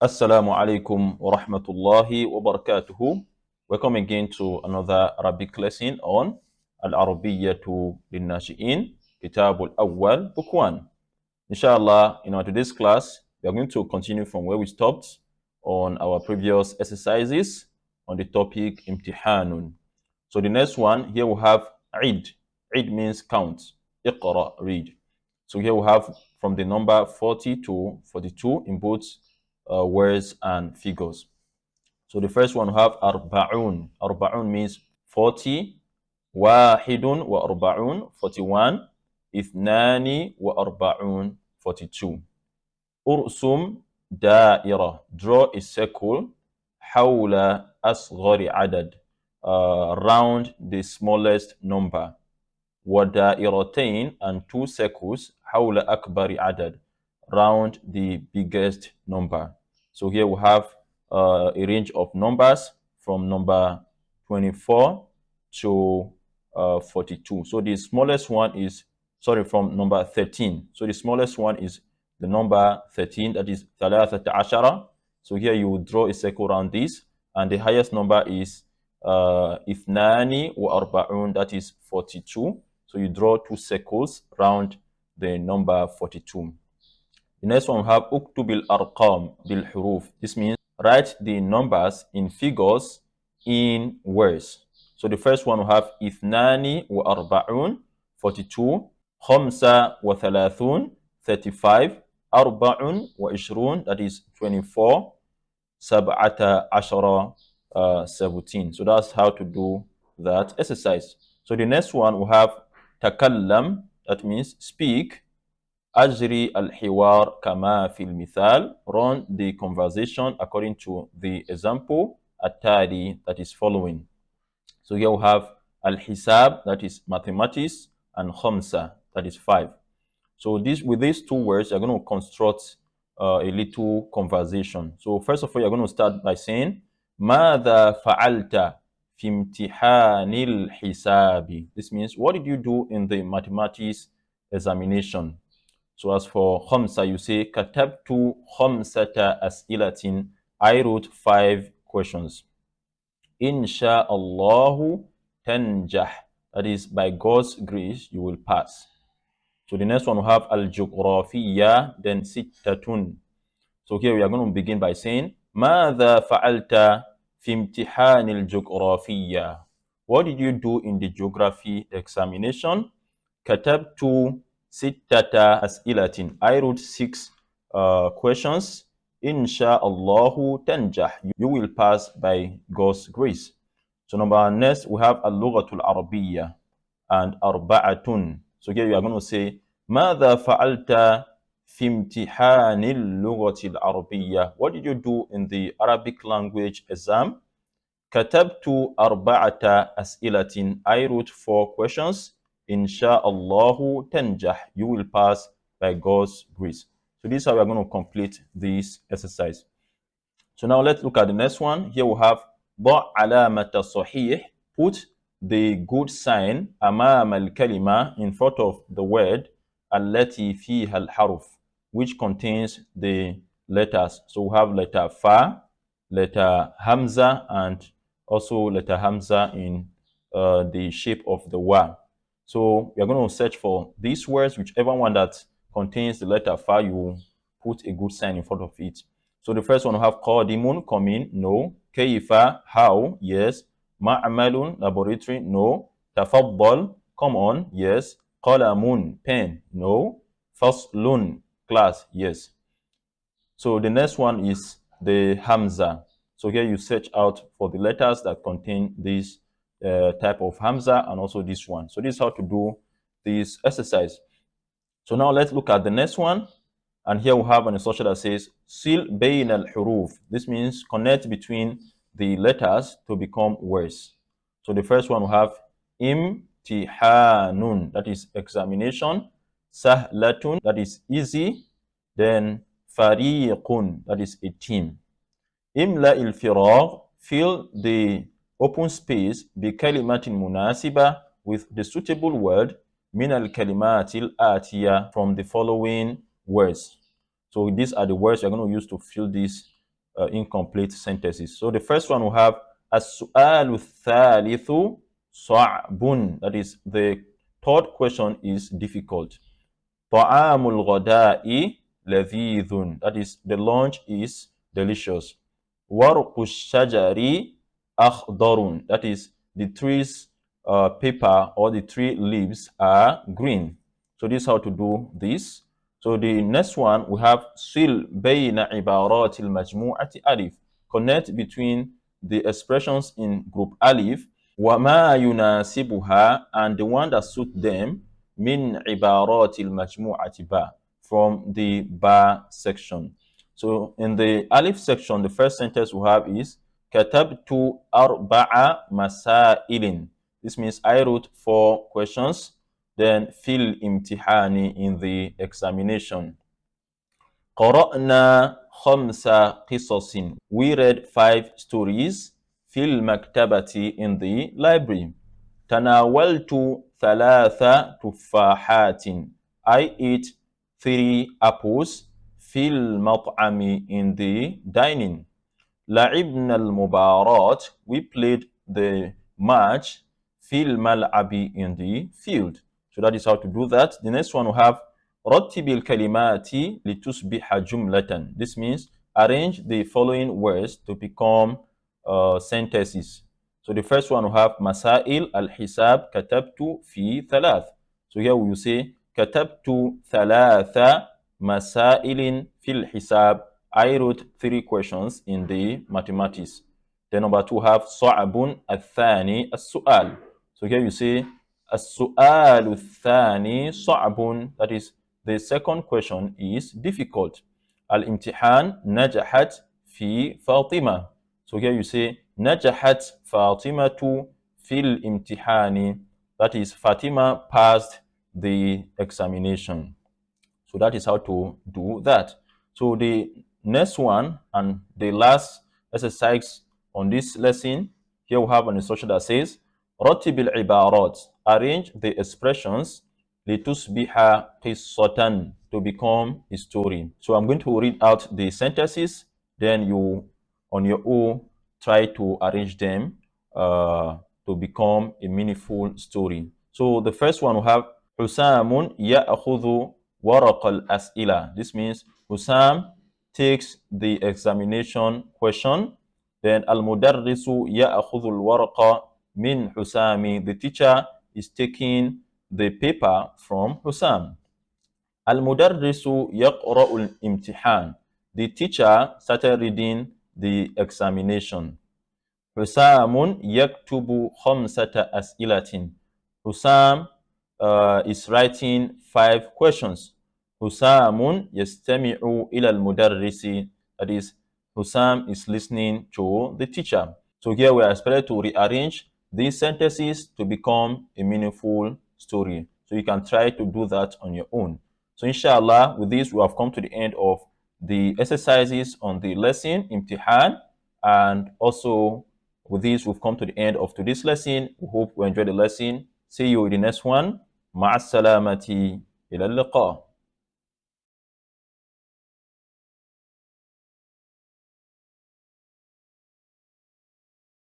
Assalamu alaikum wa rahmatullahi wa barakatuhu. Welcome again to another Arabic lesson on العربية للناشئين كتاب الأول book 1. Inshallah, in our today's class, we are going to continue from where we stopped on our previous exercises on the topic imtihanun. So the next one, here we have Eid. Eid means count. Iqra, read. So here we have from the number 40 to 42 in both words and figures. So the first one we have arba'un. Arba'un means 40. Wahidun wa arba'un, 41. Ithnani wa arba'un, 42. Ursum da'ira. Draw a circle. Hawla asghari adad. Round the smallest number. Wada'iratain, and two circles. Hawla akbari adad. Round the biggest number. So here we have a range of numbers from number 24 to 42. So the smallest one is, from number 13. So the smallest one is the number 13, that is 13. So here you draw a circle around this, and the highest number is Ithnani wa arba'un, that is 42. So you draw two circles around the number 42. The next one we have uktubil arqam bil huruf. This means write the numbers in figures in words. So the first one we have ithnani wa arba'un, 42, khamsa wa thalathun, 35, arba'un wa ishrun, that is 24, sab'ata ashara, 17. So that's how to do that exercise. So the next one we have takallam, that means speak. Ajri al-hiwar kama fil mithal, run the conversation according to the example atari that is following. So here we have al-hisab, that is mathematics, and khamsa, that is 5. So with these two words, you're going to construct a little conversation. So first of all, you're going to start by saying ماذا فعلت في امتحان الحساب. This means, what did you do in the mathematics examination? So as for khamsa, you say katabtu khamsata as'ilatin. I wrote 5 questions. Insha'Allahu tanjah. That is, by God's grace, you will pass. So the next one we have al-jughrafiya, then sittatun. So here we are going to begin by saying ماذا فعلت في امتحان الجغرافية. What did you do in the geography examination? كتبت ستة أسئلة. I wrote 6 questions. Insha'Allahu tanjah. You will pass by God's grace. So next we have al-lughatul arabiyya and arba'atun. So here you are going to say ماذا فعلت في امتحان اللغة العربية. What did you do in the Arabic language exam? كتبت أربعة أسئلة. I wrote 4 questions. Insha'Allahu tanjah. You will pass by God's grace. So this is how we are going to complete this exercise. So now let's look at the next one. Here we have ضع علامة صحيح. Put the good sign أمام الكلمة, in front of the word التي فيها الحرف, which contains the letters. So we have letter fa, letter hamza, and also letter hamza in the shape of the wa. So we are going to search for these words, whichever one that contains the letter fa, you put a good sign in front of it. So the first one we have qadimun, come in, no. Kayfa, how, yes. Ma'amalun, laboratory, no. Tafaddal, come on, yes. Qalamun, pen, no. Faslun, class, yes. So the next one is the hamza. So here you search out for the letters that contain this type of hamza, and also this one. So this is how to do this exercise. So now let's look at the next one. And here we have an instruction that says sil bayn al-huruf. This means connect between the letters to become words. So the first one we have imtihanun, that is examination. Sahlatun, that is easy. Then fariqun, that is a team. Imla il-firagh, fill the open space bi kalimatin munasiba, with the suitable word min al-kalimatil atiya, from the following words. So these are the words you're going to use to fill this incomplete sentences. So the first one we have السؤال الثالث صعب. That is, the third question is difficult. طعام الغداء لذيذ. That is, the lunch is delicious. ورق الشجر أخضر. That is, the tree's paper or the tree leaves are green. So this is how to do this. So the next one we have صل بين عبارات المجموعة ألف. Connect between the expressions in group ألف وما يناسبها and the one that suit them من عبارات المجموعة باء, from the ba section. So in the alif section, the first sentence we have is كتبت أربع مسائل. This means I wrote 4 questions. Then في الامتحان, in the examination. قرأنا 5 قصص. We read 5 stories. في المكتبة, in the library. تناولت 3 تفاحات. I ate 3 apples. في المطعم, in the dining. لعبنا المباراة. We played the match. في الملعب, in the field. So that is how to do that. The next one we have رتب الكلمات لتصبح جملة. This means arrange the following words to become sentences. So the first one we have مسائل الحساب كتبت في 3. So here we will say كتبت 3 مسائل في الحساب. I wrote 3 questions in the mathematics. Then number 2 have صعب الثاني السؤال. So here you say السؤال الثاني صعب. That is, the second question is difficult. الامتحان نجحت في فاطمة. So here you say نجحت فاطمة في الامتحان. That is, Fatima passed the examination. So that is how to do that. So the next one and the last exercise on this lesson, here we have an instruction that says رتب العبارات. Arrange the expressions لتصبح قصة, to become a story. So I'm going to read out the sentences, then you on your own try to arrange them to become a meaningful story. So the first one we have حسام يأخذ ورق الأسئلة. This means Husam takes the examination question. Then المدرس يأخذ الورق من حسام. The teacher is taking the paper from Husam. المدرس يقرأ الامتحان. The teacher started reading the examination. حسام يكتب 5 أسئلة. Husam is writing 5 questions. حسام يستمع إلى المدرس. That is, Husam is listening to the teacher. So here we are expected to rearrange these sentences to become a meaningful story. So you can try to do that on your own. So inshallah, with this, we have come to the end of the exercises on the lesson, Imtihan, and also with this, we've come to the end of today's lesson. We hope you enjoyed the lesson. See you in the next one. مع السلامة. إلى اللقاء.